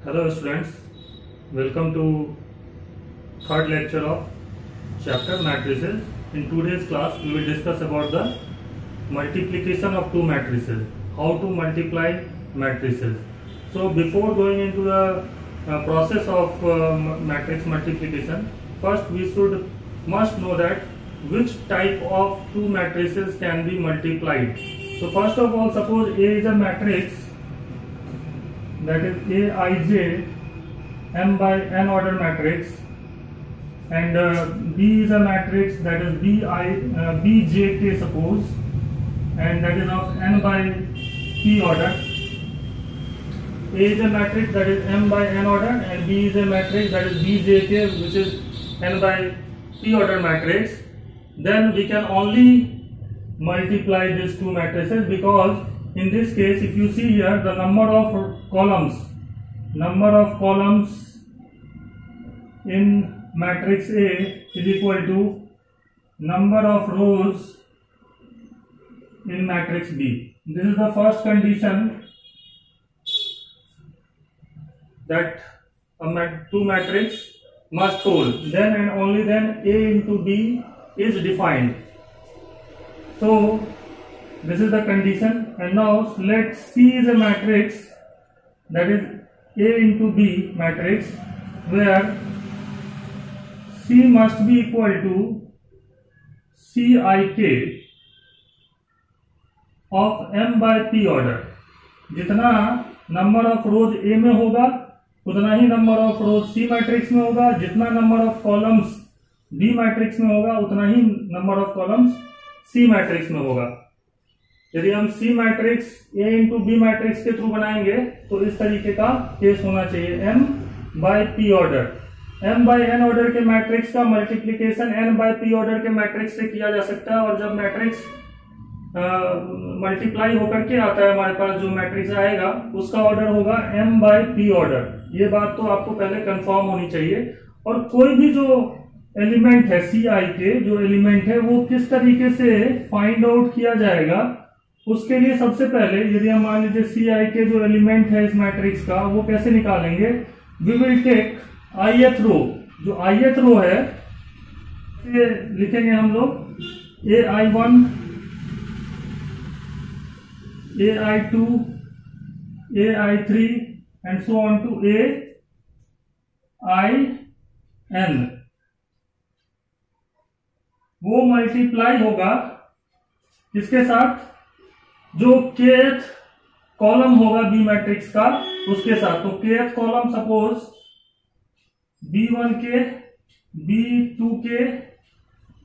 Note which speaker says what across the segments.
Speaker 1: Hello students, welcome to third lecture of chapter matrices. In today's class we will discuss about the multiplication of two matrices, how to multiply matrices. So before going into the process of matrix multiplication, first we must know that which type of two matrices can be multiplied. So first of all, suppose A is a matrix, that is Aij m by n order matrix, and B is a matrix, that is Bjk suppose, and that is of n by p order. A is a matrix that is m by n order, and B is a matrix that is Bjk, which is n by p order matrix. Then we can only multiply these two matrices, because in this case, if you see here, the number of columns in matrix A is equal to number of rows in matrix B. This is the first condition, that two matrix must hold. Then and only then A into B is defined. So this is the condition. And now let C is a matrix, that is A into B matrix, where C must be equal to Cik of m by p order. जितना number of rows A में होगा उतना ही number of rows C matrix में होगा, जितना number of columns B matrix में होगा उतना ही number of columns C matrix में होगा. यदि हम C matrix A into B matrix के थ्रू बनाएंगे तो इस तरीके का केस होना चाहिए, m by p order. m by n order के मैट्रिक्स का multiplication n by p order के मैट्रिक्स से किया जा सकता है, और जब मैट्रिक्स मल्टीप्लाई होकर के आता है हमारे पास जो मैट्रिक्स आएगा उसका ऑर्डर होगा m बाय p ऑर्डर. ये बात तो आपको पहले कंफर्म होनी चाहिए. और कोई भी जो एलिमेंट है Ci के, जो एलिमेंट है वो किस तरीके से फाइंड आउट किया जाएगा, उसके लिए सबसे पहले यदि हम मान लीजिए Ci के जो एलिमेंट है इस मैट्रिक्स का, वो कैसे निकालेंगे. वी विल टेक ith रो. जो ith रो है ये लिखेंगे हम लोग ai1, ai2, ai3 and so on to ain. वो मल्टीप्लाई होगा किसके साथ, जो kth कॉलम होगा बी मैट्रिक्स का उसके साथ. तो kth कॉलम सपोज b1 के, b2 के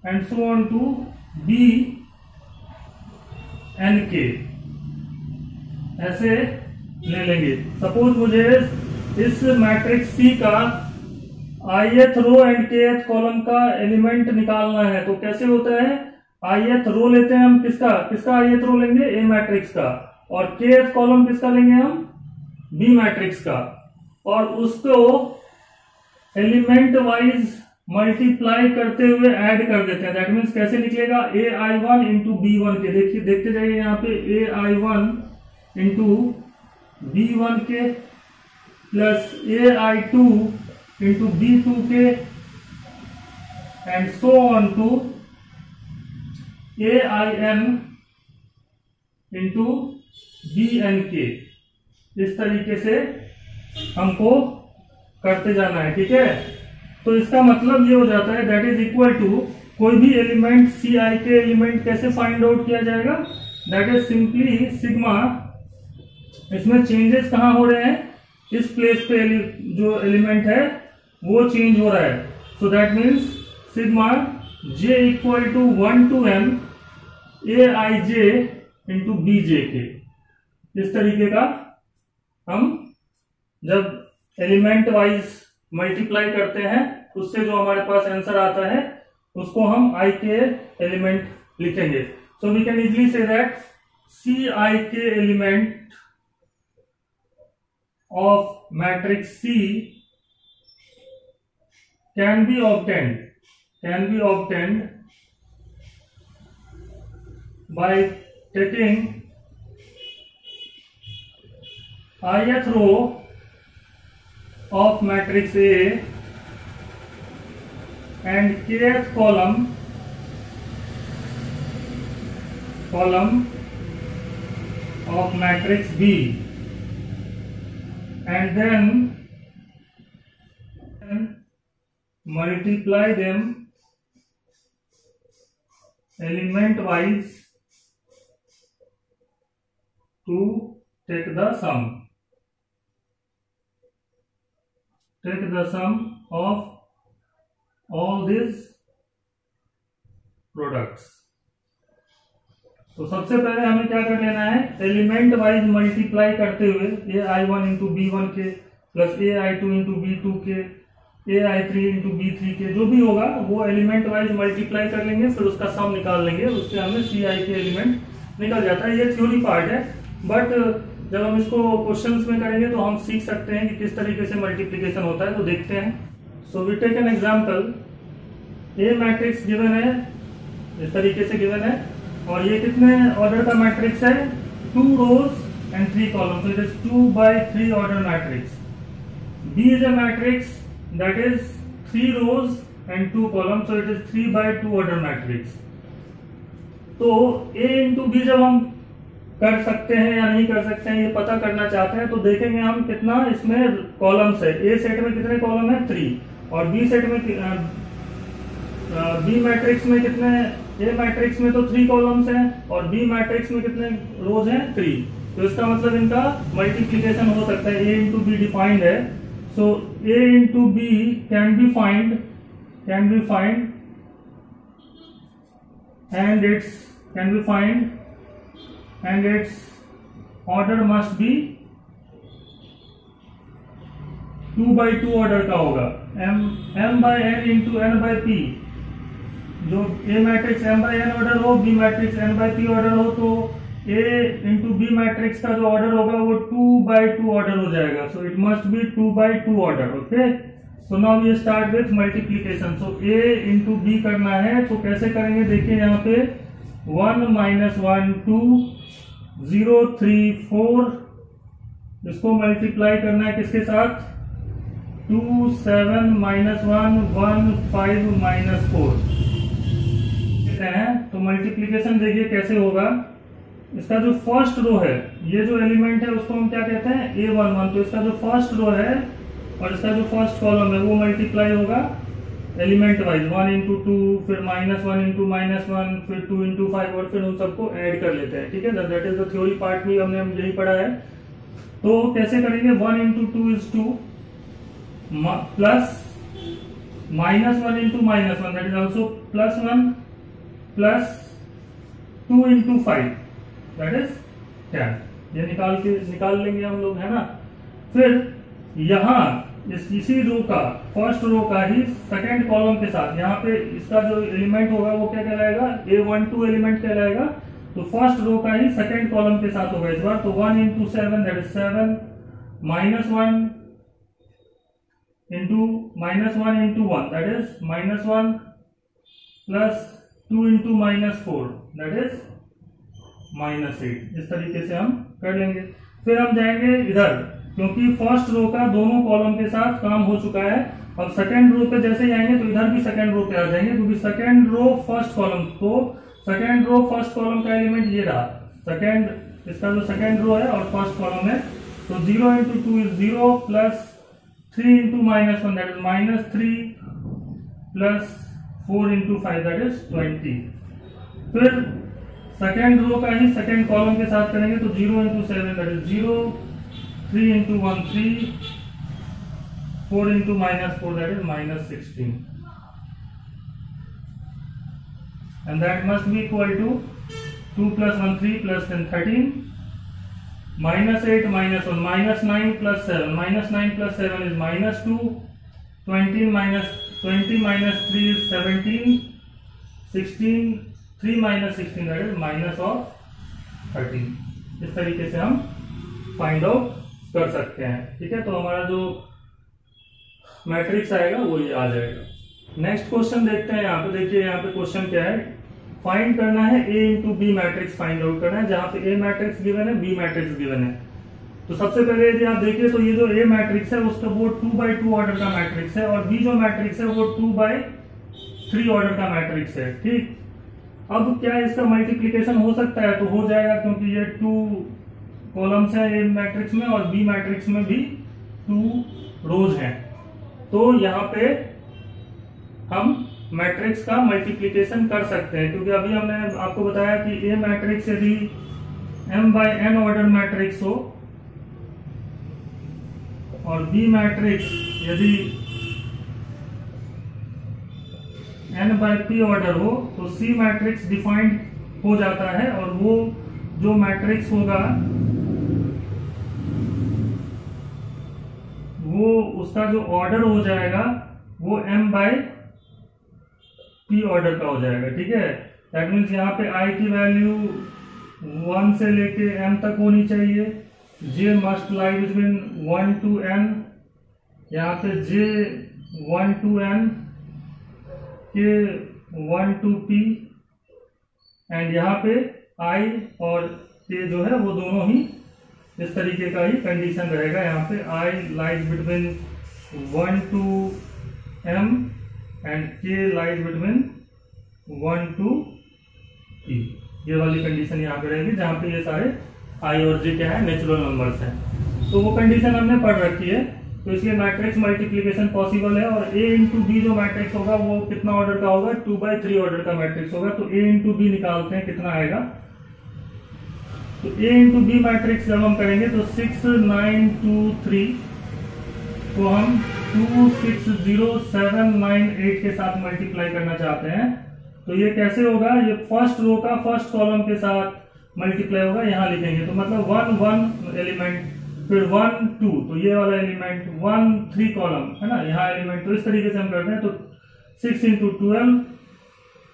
Speaker 1: and so on to bn के, ऐसे ले लेंगे. सपोज मुझे इस मैट्रिक्स C का ith row and kth column का एलिमेंट निकालना है. तो कैसे होता है, ith रो लेते हैं हम, किसका ith रो लेंगे, A मैट्रिक्स का, और kth कॉलम किसका लेंगे हम, B मैट्रिक्स का, और उसको एलिमेंट वाइज मल्टीप्लाई करते हुए ऐड कर देते हैं. दैट मीन्स कैसे निकलेगा, ai1 इंटू b1 के, देखिए देखते जाइए यहाँ पे, ai1 इंटू b1 के प्लस ai2 इंटू b2 के and so on to ain into bn के. इस तरीके से हमको करते जाना है, ठीक है. तो इसका मतलब ये हो जाता है, दैट इज इक्वल टू, कोई भी एलिमेंट Ci के एलिमेंट कैसे फाइंड आउट किया जाएगा, दैट इज सिंपली सिग्मा. इसमें चेंजेस कहां हो रहे हैं, इस प्लेस पे जो एलिमेंट है वो चेंज हो रहा है. So that means sigma j equal to 1 to m aij into bjk. इस तरीके का हम जब एलिमेंट वाइज मल्टीप्लाई करते हैं उससे जो हमारे पास आंसर आता है उसको हम i के एलिमेंट लिखेंगे. So we can easily say that Ci के element of matrix C can be obtained by taking ith row of matrix A and kth column of matrix B, and then multiply them element wise to take the sum. Take the sum of all these products. तो सबसे पहले हमें क्या कर लेना है, element wise multiply करते हुए ai1 इंटू बी1 के प्लस ai2 इंटू बी2 के ai3 इंटू बी3 के जो भी होगा वो एलिमेंट वाइज मल्टीप्लाई कर लेंगे, फिर उसका सम निकाल लेंगे, उससे हमें ci के एलिमेंट निकल जाता है। ये थ्योरी पार्ट है, बट जब हम इसको क्वेश्चंस में करेंगे तो हम सीख सकते हैं कि किस तरीके से मल्टीप्लिकेशन होता है। तो देखते हैं। So we take an example. A matrix given है, इस तरीके से गिवन है, और ये कितने ऑर्डर का मैट्रिक्स है, 2 rows and 3 columns, so it is 2 by 3 order matrix. B is a matrix that is 3 rows and 2 columns, so it is 3 by 2 order matrix. तो A into B जब हम कर सकते हैं या नहीं कर सकते हैं ये पता करना चाहते हैं, तो देखेंगे हम कितना इसमें कॉलम्स है। ए सेट में कितने कॉलम है, 3, और बी सेट में बी मैट्रिक्स में कितने, ए मैट्रिक्स में तो 3 कॉलम्स हैं और बी मैट्रिक्स में कितने रोज हैं, 3। तो इसका मतलब इनका मल्टीप्लिकेशन हो सकता है। ए इंटू बी डिफाइंड है, so A into B can be find and its order must be 2 by 2 order का होगा। m by n into n by p, जो a matrix m by n order हो, b matrix n by p order हो, तो a into b matrix का जो order होगा वो 2 by 2 ऑर्डर हो जाएगा। So it must be 2 by 2 order. Okay, so now we start with multiplication. So a into B करना है, तो कैसे करेंगे देखिए यहाँ पे 1 minus 1 2 0 3 4, इसको मल्टीप्लाई करना है किसके साथ, 2 7 minus 1 1 5 minus 4 कहते हैं। तो मल्टीप्लीकेशन देखिए कैसे होगा। इसका जो फर्स्ट रो है, ये जो एलिमेंट है उसको हम क्या कहते हैं, a11, तो इसका जो फर्स्ट रो है और इसका जो फर्स्ट कॉलम है वो मल्टीप्लाई होगा एलिमेंट वाइज, 1 इंटू 2, फिर -1 इंटू -1, फिर 2 इंटू 5, और फिर उन सबको ऐड कर लेते हैं। ठीक है, that is the theory part में हमने यही पढ़ा है। तो कैसे करेंगे, 1 into 2 is 2, plus -1 into -1 that is also +1, plus 2 into 5 that is 10। ये निकाल लेंगे हम लोग, है ना। फिर यहां इसी रो का, फर्स्ट रो का ही सेकेंड कॉलम के साथ, यहाँ पे इसका जो एलिमेंट होगा वो क्या कहलाएगा, a12 एलिमेंट कहलाएगा। तो फर्स्ट रो का ही सेकेंड कॉलम के साथ होगा इस बार। तो 1 into 7 that is 7, -1 into 1 that is -1, plus 2 into -4 that is -8। इस तरीके से हम कर लेंगे। फिर हम जाएंगे इधर, क्योंकि फर्स्ट रो का दोनों कॉलम के साथ काम हो चुका है। अब सेकेंड रो पे जैसे ही आएंगे तो इधर भी सेकेंड रो पे आ जाएंगे, क्योंकि सेकेंड रो फर्स्ट कॉलम, तो सेकेंड रो फर्स्ट कॉलम का एलिमेंट ये रहा, सेकेंड, इसका जो सेकेंड रो है और फर्स्ट कॉलम है। तो 0 into 2 is 0, plus 3 into -1 that is -3, plus 4 into 5 that is 20। फिर सेकेंड रो का ही सेकेंड कॉलम के साथ करेंगे, तो 0 into 7 that is 0, 3 into 1 3, 4 into -4 that is -16, and that must be equal to 2 plus 1 3 plus 10 13, -8 -1 -9 plus 7, -9 plus 7 is -2, 20 minus 3 is 17, 16, 3 minus 16 that is minus of 13। इस तरीके से हम फाइंड आउट कर सकते हैं। ठीक है, तो हमारा जो मैट्रिक्स आएगा वो ये आ जाएगा। नेक्स्ट क्वेश्चन देखते हैं। यहाँ पे देखिए, यहाँ पे क्वेश्चन क्या है, फाइंड करना है a into B matrix find out करना है, जहां पे a मैट्रिक्स गिवन है, b मैट्रिक्स गिवन है। तो सबसे पहले यदि आप देखिए तो ये जो ए मैट्रिक्स है उसका वो 2x2 ऑर्डर का मैट्रिक्स है और बी जो मैट्रिक्स है वो 2x3 ऑर्डर का मैट्रिक्स है। ठीक, अब क्या इसका मल्टीप्लीकेशन हो सकता है? तो हो जाएगा, क्योंकि ये 2 कॉलम्स है ए मैट्रिक्स में और बी मैट्रिक्स में भी 2 रोज हैं। तो यहाँ पे हम मैट्रिक्स का मल्टीप्लीकेशन कर सकते हैं, क्योंकि अभी हमने आपको बताया कि ए मैट्रिक्स यदि m/n ऑर्डर मैट्रिक्स हो और बी मैट्रिक्स यदि n/p ऑर्डर हो तो सी मैट्रिक्स डिफाइंड हो जाता है और वो जो मैट्रिक्स होगा वो उसका जो ऑर्डर हो जाएगा वो m/p ऑर्डर का हो जाएगा। ठीक है, दैट मीन्स यहाँ पे i की वैल्यू 1 से लेके m तक होनी चाहिए। j must lie between 1 to n, यहाँ पे j 1 to n, k 1 to p, and यहाँ पे i और k जो है वो दोनों ही इस तरीके का ही कंडीशन रहेगा। यहाँ पे i lies between 1 to m and k lies between 1 to p, ये वाली कंडीशन यहाँ पे रहेगी, जहाँ पे ये सारे i और j क्या है, नेचुरल नंबर्स हैं। तो वो कंडीशन हमने पढ़ रखी है, तो इसलिए मैट्रिक्स मल्टीप्लिकेशन पॉसिबल है। और a इंटू बी जो मैट्रिक्स होगा वो कितना ऑर्डर का होगा? 2x3 ऑर्डर का मैट्रिक्स होगा। तो a इंटू बी निकालते हैं, कितना आएगा? तो a इंटू बी मैट्रिक्स जब हम करेंगे तो 6 9 2 3 को हम 2 6 0 7 9 8 के साथ मल्टीप्लाई करना चाहते हैं। तो ये कैसे होगा? ये फर्स्ट रो का फर्स्ट कॉलम के साथ मल्टीप्लाई होगा, यहाँ लिखेंगे तो मतलब 1 1 एलिमेंट, फिर 1 2, तो ये वाला एलिमेंट 1 3 कॉलम है ना, यहाँ एलिमेंट। तो इस तरीके से हम करते हैं। तो 6 इंटू 12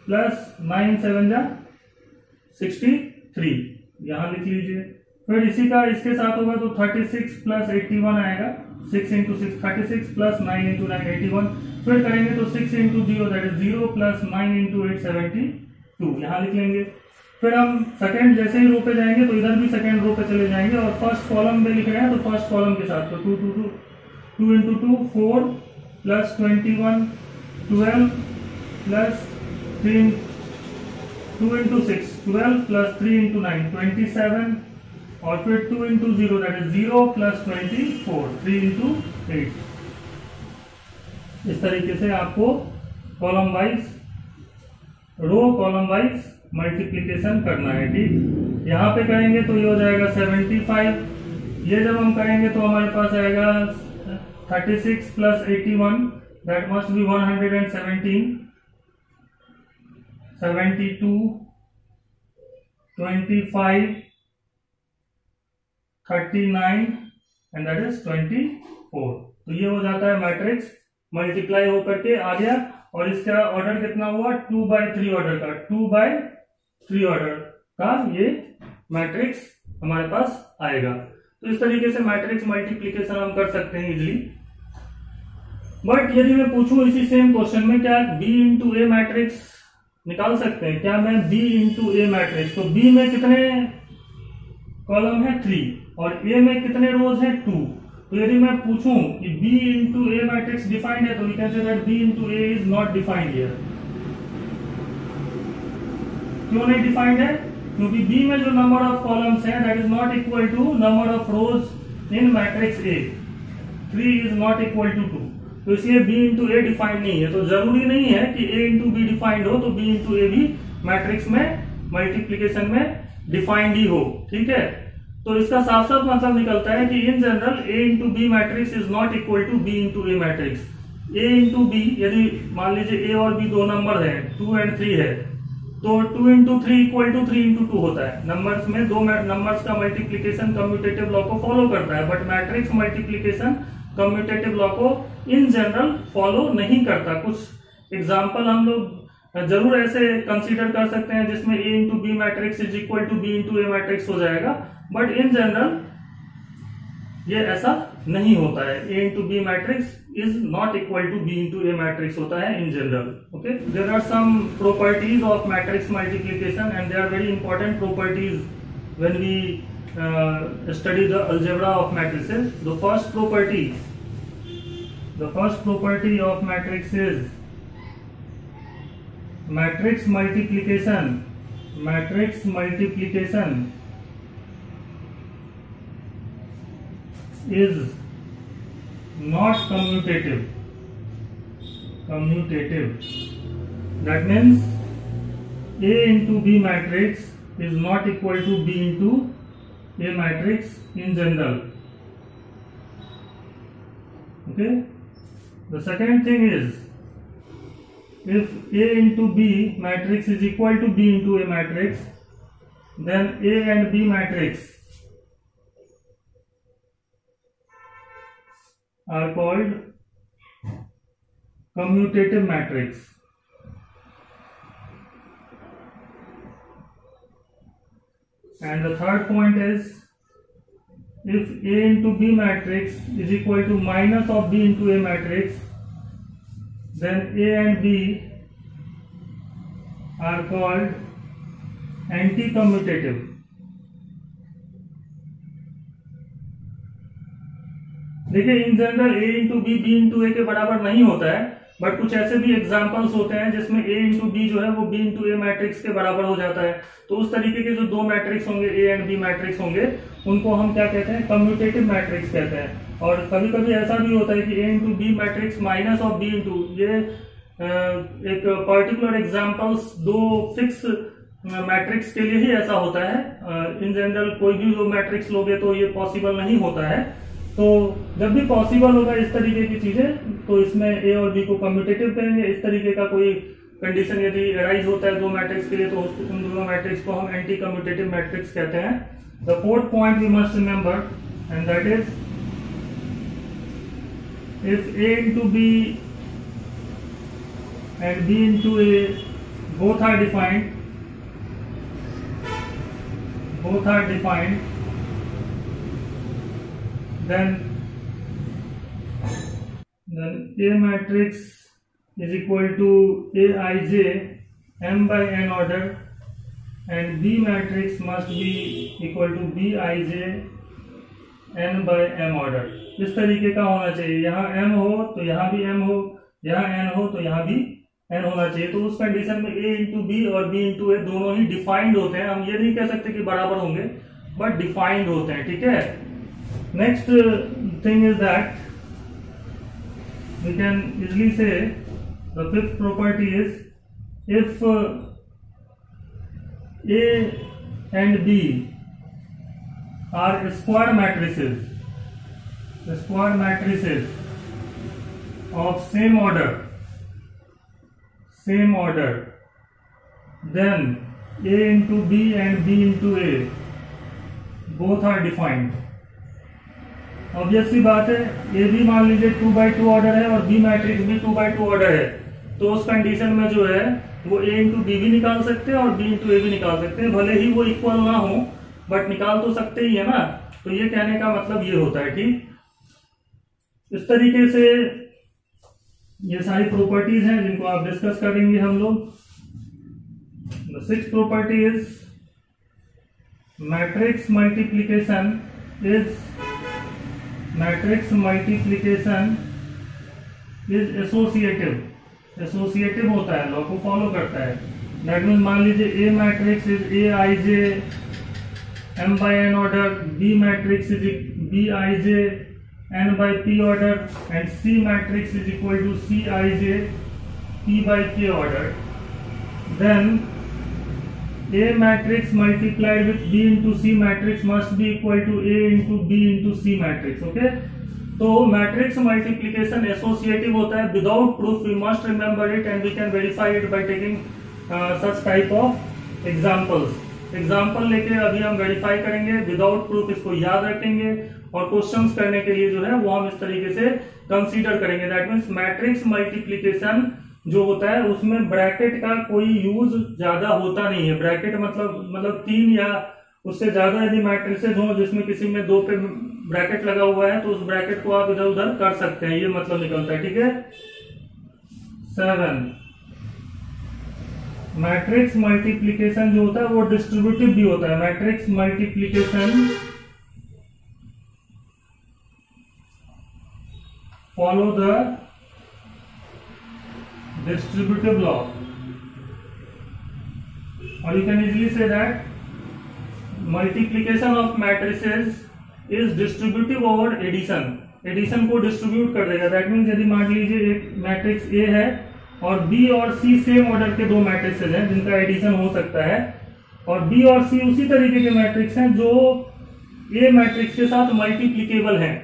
Speaker 1: प्लस 9 7 जा 63, यहाँ लिख लीजिए। फिर इसी का इसके साथ होगा तो 36 प्लस 81 आएगा। 6 इंटू 6 36 प्लस 9 इंटू 9 81। फिर करेंगे तो 6 into 0 that is 0 plus 9 into 8 72, यहाँ लिख लेंगे। फिर हम सेकंड जैसे ही रो पे जाएंगे तो इधर भी सेकंड रो पे चले जाएंगे और फर्स्ट कॉलम में लिख रहे हैं तो फर्स्ट कॉलम के साथ तो 2 into 2 4 plus 21 12 plus 3 2 into 6 12 plus 3 into 9 27, और फिर 2 into 0 that is 0 plus 24 3 into 8। इस तरीके से आपको column wise, row column wise multiplication करना है। ठीक, यहाँ पे करेंगे तो ये हो जाएगा 75। ये जब हम करेंगे तो हमारे पास आएगा 36 plus 81 that must be 117, 72 25 39 and that is 24। तो ये हो जाता है मैट्रिक्स मल्टीप्लाई होकर के आ गया। और इसका ऑर्डर कितना हुआ? 2x3 ऑर्डर का, 2x3 ऑर्डर का ये मैट्रिक्स हमारे पास आएगा। तो इस तरीके से मैट्रिक्स मल्टीप्लिकेशन हम कर सकते हैं इजिली। बट यदि मैं पूछूं इसी सेम क्वेश्चन में, क्या b इंटू ए मैट्रिक्स निकाल सकते हैं? क्या मैं b इंटू ए मैट्रिक्स, तो b में कितने कॉलम है? 3, और a में कितने रोज है? 2। तो यदि मैं पूछूं कि b into A matrix defined है तो we can say that b into A is not defined here. क्यों नहीं डिफाइंड है? क्योंकि b में जो नंबर ऑफ कॉलम्स है that is not equal to number of rows in matrix A। 3 is not equal to 2, तो इसलिए b into ए defined नहीं है। तो जरूरी नहीं है कि a इंटू बी डिफाइंड हो तो b इंटू ए भी मैट्रिक्स में मल्टीप्लीकेशन में डिफाइंड ही हो। ठीक है, तो इसका साफ साफ मतलब निकलता है कि in general a into B matrix is not equal to b into A matrix. a into B, यदि मान लीजिए a और b दो नंबर है 2 and 3 है, तो 2 इंटू 3 इक्वल टू 3 इंटू 2 होता है। नंबर्स में दो नंबर्स का मल्टीप्लीकेशन कम्यूटेटिव लॉ को फॉलो करता है, but matrix multiplication commutative law को इन जनरल फॉलो नहीं करता। कुछ एग्जाम्पल हम लोग जरूर ऐसे कंसीडर कर सकते हैं जिसमें a into B matrix is equal to b into A matrix हो जाएगा, बट इन जनरल ये ऐसा नहीं होता है। a into B matrix is not equal to b into A matrix होता है in general. Okay, there are some properties of matrix multiplication and they are very important properties when we study the algebra of matrices. The first property of matrix is matrix multiplication is not commutative. That means A into B matrix is not equal to B into A matrix in general. Okay. The second thing is, if A into B matrix is equal to B into A matrix, then A and B matrix are called commutative matrix. And the third point is, if A into B matrix is equal to minus of B into A matrix, then A and B are called anti-commutative. देखिए, in general A into B B into A के बराबर नहीं होता है, but कुछ ऐसे भी examples होते हैं जिसमें A इंटू बी जो है वो B इंटू ए मैट्रिक्स के बराबर हो जाता है। तो उस तरीके के जो दो मैट्रिक्स होंगे, A एंड B मैट्रिक्स होंगे, उनको हम क्या कहते हैं? कम्यूटेटिव मैट्रिक्स कहते हैं। और कभी कभी ऐसा भी होता है कि A into B matrix minus of B into, ये एक पर्टिकुलर एग्जाम्पल्स दो फिक्स मैट्रिक्स के लिए ही ऐसा होता है। इन जनरल कोई भी जो मैट्रिक्स लोगे तो ये पॉसिबल नहीं होता है। तो जब भी पॉसिबल होगा इस तरीके की चीजें, तो इसमें ए और बी को कम्यूटेटिव कहेंगे। इस तरीके का कोई कंडीशन यदि अराइज होता है दो मैट्रिक्स के लिए, तो उन दोनों मैट्रिक्स को हम एंटी कम्यूटेटिव मैट्रिक्स कहते हैं। The fourth point we must remember, and that is, if A into B and B into A both are defined, then A matrix is equal to Aij m by n order, and B matrix must be equal to Bij n by m order. इस तरीके का होना चाहिए। यहाँ m हो तो यहाँ भी m हो, यहाँ n हो तो यहाँ भी n होना चाहिए। तो उस कंडीशन में A इंटू बी और B इंटू ए दोनों ही डिफाइंड होते हैं। हम ये नहीं कह सकते कि बराबर होंगे, बट डिफाइंड होते हैं। ठीक है। Next thing is that we can easily say the fifth property is, if A and B are square matrices of same order, then A into B and B into A both are defined. Obvious सी बात है, ए भी मान लीजिए 2/2 order है और B matrix भी 2/2 order है, तो उस कंडीशन में जो है वो ए इंटू बी भी निकाल सकते हैं और बी इंटू ए भी निकाल सकते हैं। भले ही वो इक्वल ना हो, बट निकाल तो सकते ही है ना। तो ये कहने का मतलब ये होता है। ठीक, इस तरीके से ये सारी प्रॉपर्टीज हैं जिनको आप डिस्कस करेंगे हम लोग। The sixth property is, matrix multiplication is associative होता है, लॉ को फॉलो करता है। दैट मीन्स मान लीजिए A matrix is A I J M by N order, B matrix is B I J N by P order, and C matrix is equal to C I J P by K order. Then A matrix multiplied with B into C matrix must be equal to A into B into C matrix. Okay? तो matrix multiplication associative होता है without proof. We must remember it and we can verify it by taking such type of examples. Example लेके अभी हम verify करेंगे, without proof इसको याद रखेंगे, और क्वेश्चंस करने के लिए जो है वो हम इस तरीके से कंसीडर करेंगे। दैट मीन्स मैट्रिक्स मल्टीप्लिकेशन जो होता है उसमें ब्रैकेट का कोई यूज ज्यादा होता नहीं है। ब्रैकेट मतलब 3 या उससे ज्यादा यदि मैट्रिसेज हो जिसमें किसी में 2 पे ब्रैकेट लगा हुआ है, तो उस ब्रैकेट को आप इधर उधर कर सकते हैं, ये मतलब निकलता है। ठीक है। 7, मैट्रिक्स मल्टीप्लिकेशन जो होता है वो डिस्ट्रीब्यूटिव भी होता है। Matrix multiplication follow the distributive law, or you can easily say that multiplication of matrices is distributive over addition. Addition को डिस्ट्रीब्यूट कर देगा। दैट मीन्स यदि मान लीजिए एक मैट्रिक्स ए है और बी और सी सेम ऑर्डर के दो मैट्रिक्सेज हैं जिनका एडिशन हो सकता है, और बी और सी उसी तरीके के मैट्रिक्स हैं जो ए मैट्रिक्स के साथ मल्टीप्लीकेबल हैं,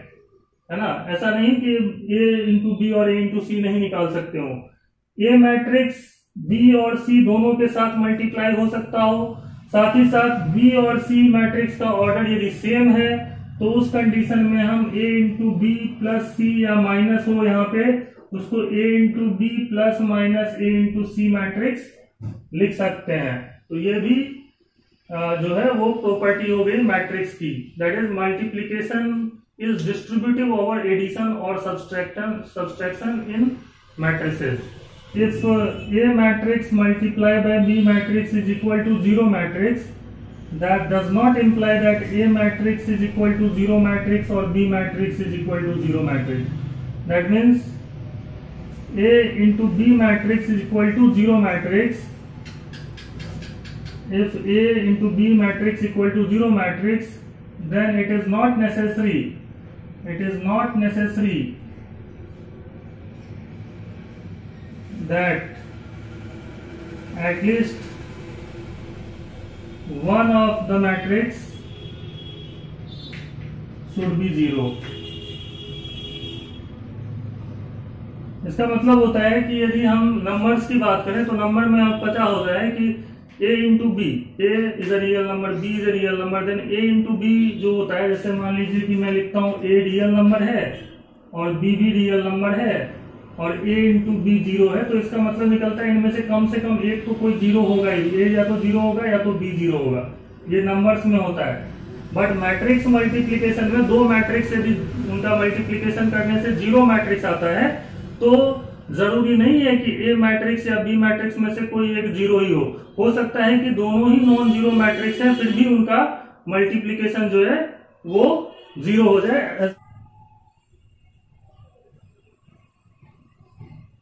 Speaker 1: है ना। ऐसा नहीं कि ए इंटू बी और ए इंटू सी नहीं निकाल सकते हो। ए मैट्रिक्स बी और सी दोनों के साथ मल्टीप्लाई हो सकता हो, साथ ही साथ बी और सी मैट्रिक्स का ऑर्डर यदि सेम है तो उस कंडीशन में हम ए इंटू बी प्लस सी या माइनस हो यहाँ पे उसको ए इंटू बी प्लस माइनस ए इंटू सी मैट्रिक्स लिख सकते हैं। तो ये भी जो है वो प्रॉपर्टी हो गई मैट्रिक्स की। That is multiplication is distributive over addition और subtraction in matrices. If A matrix multiplied by B matrix is equal to 0 matrix, that does not imply that A matrix is equal to 0 matrix or B matrix is equal to 0 matrix. That means A into B matrix is equal to 0 matrix. If A into B matrix equal to 0 matrix, then it is not necessary that at least one of the matrix should be 0. इसका मतलब होता है कि यदि हम numbers की बात करें तो नंबर में आपको पता होता है कि a into B, A is a real number, B is a real number, then a into B जो होता है, जैसे मान लीजिए कि मैं लिखता हूं a रियल नंबर है और b भी रियल नंबर है और a इंटू बी 0 है, तो इसका मतलब निकलता है इनमें से कम एक तो कोई 0 होगा ही, a या तो 0 होगा या तो b 0 होगा। ये नंबर्स में होता है। बट मैट्रिक्स मल्टीप्लिकेशन में दो मैट्रिक्स यदि उनका मल्टीप्लिकेशन करने से 0 मैट्रिक्स आता है तो जरूरी नहीं है कि ए मैट्रिक्स या बी मैट्रिक्स में से कोई एक 0 ही हो सकता है कि दोनों ही नॉन जीरो मैट्रिक्स हैं, फिर भी उनका मल्टीप्लिकेशन जो है वो 0 हो जाए।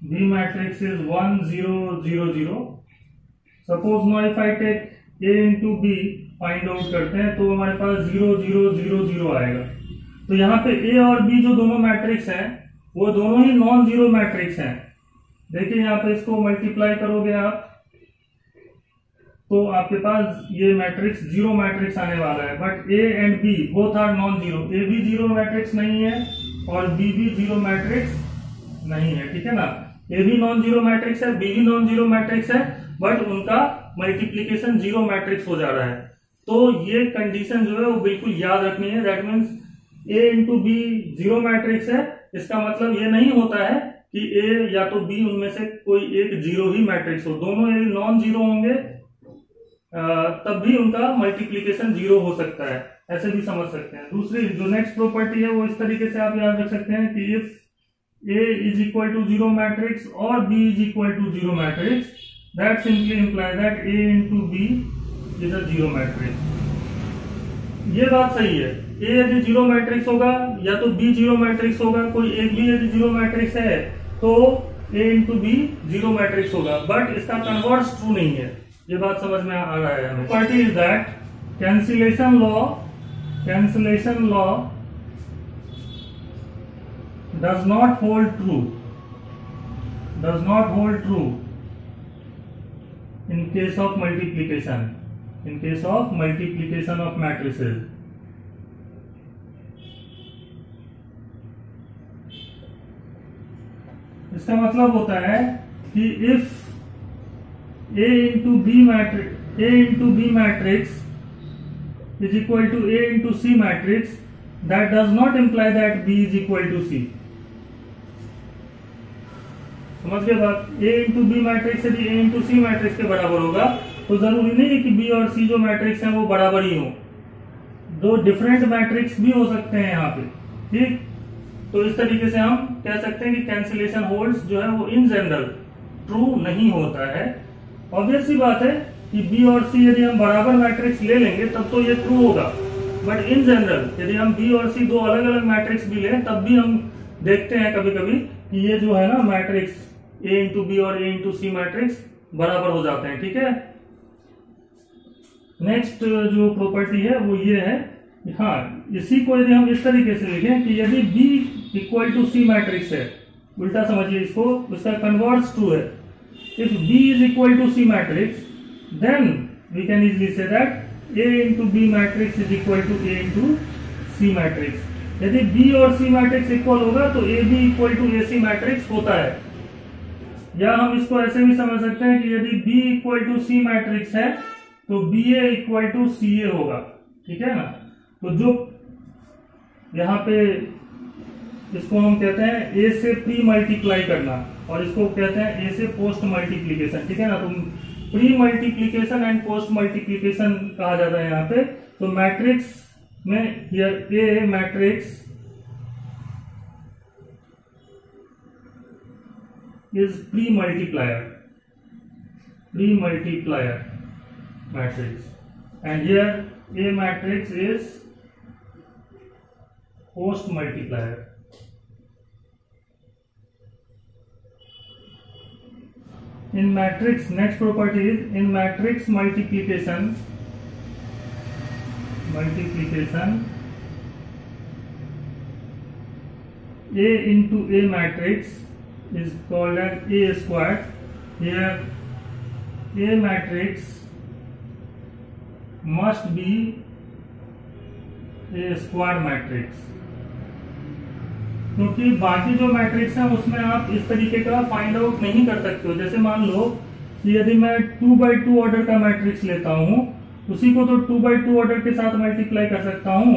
Speaker 1: B matrix is 1 0 0 0. Suppose now if I take A into B find out करते हैं तो हमारे पास 0 0 0 0 आएगा। तो यहाँ पे A और B जो दोनों मैट्रिक्स हैं वो दोनों ही नॉन जीरो मैट्रिक्स हैं। देखिए यहाँ पे इसको मल्टीप्लाई करोगे आप तो आपके पास ये मैट्रिक्स 0 मैट्रिक्स आने वाला है। But A and B both are non zero, A भी 0 मैट्रिक्स नहीं है और B भी 0 मैट्रिक्स नहीं है, ठीक है ना। ए भी नॉन जीरो मैट्रिक्स है, बी भी नॉन जीरो मैट्रिक्स है, बट उनका मल्टीप्लिकेशन 0 मैट्रिक्स हो जा रहा है। तो ये कंडीशन जो है वो बिल्कुल याद रखनी है। That means A into B 0 matrix है, इसका मतलब ये नहीं होता है कि ए या तो बी उनमें से कोई एक 0 ही मैट्रिक्स हो। दोनों यदि नॉन जीरो होंगे तब भी उनका मल्टीप्लिकेशन 0 हो सकता है, ऐसे भी समझ सकते हैं। दूसरी जो नेक्स्ट प्रॉपर्टी है वो इस तरीके से आप याद रख सकते हैं कि if A is equal to 0 matrix or B is equal to 0 matrix, that simply implies that A into B is a 0 matrix. ये बात सही है। A यदि 0 मैट्रिक्स होगा या तो B 0 मैट्रिक्स होगा, कोई एक भी यदि 0 मैट्रिक्स है तो A into B 0 मैट्रिक्स होगा, बट इसका कन्वर्स ट्रू नहीं है। ये बात समझ में आ रहा है हमें। Property is that cancellation law does not hold true in case of multiplication of matrices. इसका मतलब होता है कि if A into B matrix is equal to A into C matrix, that does not imply that B is equal to C. समझ गए बात। A into B matrix यदि A into C matrix के बराबर होगा तो जरूरी नहीं है कि B और C जो मैट्रिक्स हैं वो बराबर ही हो, दो डिफरेंट मैट्रिक्स भी हो सकते हैं यहाँ पे, ठीक। तो इस तरीके से हम कह सकते हैं कि कैंसिलेशन होल्ड्स जो है वो इन जनरल ट्रू नहीं होता है। ऑब्वियस सी बात है कि बी और सी यदि हम बराबर मैट्रिक्स ले लेंगे तब तो ये ट्रू होगा, बट इन जनरल यदि हम बी और सी दो अलग अलग मैट्रिक्स भी लें तब भी हम देखते हैं कभी कभी कि ये जो है ना मैट्रिक्स ए इंटू बी और ए इंटू सी मैट्रिक्स बराबर हो जाते हैं। ठीक है, नेक्स्ट जो प्रॉपर्टी है वो ये है, हाँ इसी को यदि हम इस तरीके से लिखें कि यदि B equal to C matrix है, उल्टा समझिए इसको, उसका कन्वर्स ट्रू है। If B is equal to C matrix then we can easily say that A into B matrix is equal to A into C matrix. यदि B और C matrix equal होगा तो A B equal to A C matrix होता है। या हम इसको ऐसे भी समझ सकते हैं कि यदि B equal to C matrix है तो B A equal to C A होगा। ठीक है ना, तो जो यहाँ पे इसको हम कहते हैं ए से प्री मल्टीप्लाई करना और इसको कहते हैं ए से पोस्ट मल्टीप्लीकेशन। ठीक है ना, तो pre multiplication and post multiplication कहा जाता है यहाँ पे। तो मैट्रिक्स में here A matrix is pre-multiplier matrix, and here A matrix is post multiplier. In matrix, next property is in matrix multiplication A into A matrix is called as A square. Here A matrix must be A square matrix, क्योंकि बाकी जो matrix है उसमें आप इस तरीके का find out नहीं कर सकते हो। जैसे मान लो कि यदि मैं 2x2 ऑर्डर का मैट्रिक्स लेता हूं, उसी को तो 2x2 ऑर्डर के साथ मल्टीप्लाई कर सकता हूं।